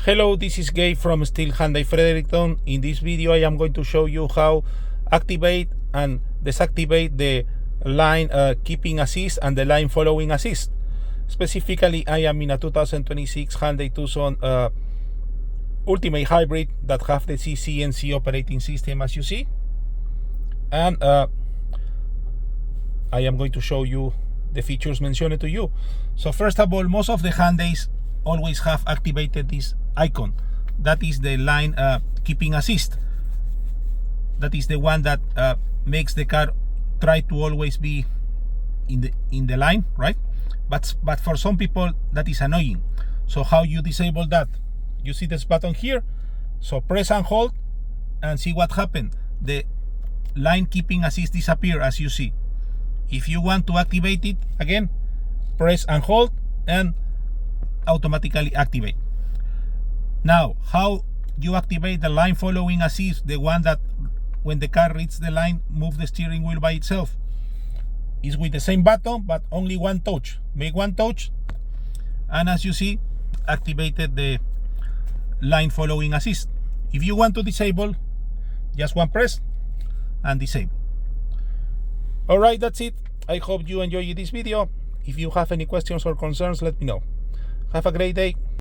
Hello, this is Gabe from Steele Hyundai Fredericton. In this video, I am going to show you how activate and deactivate the line keeping assist and the line following assist. Specifically, I am in a 2026 Hyundai Tucson Ultimate Hybrid that have the ccNC operating system, as you see. And I am going to show you the features mentioned to you. So first of all, most of the Hyundais always have activated this icon. That is the line keeping assist. That is the one that makes the car try to always be in the line, right? But for some people that is annoying. So how you disable that? You see this button here, so press and hold and see what happened. The line keeping assist disappear, as you see. If you want to activate it again, press and hold and automatically activate. Now, how you activate the line following assist, the one that when the car reaches the line, move the steering wheel by itself, is with the same button, but only one touch. Make one touch, and as you see, activated the line following assist. If you want to disable, just one press and disable. All right, that's it. I hope you enjoyed this video. If you have any questions or concerns, let me know. Have a great day.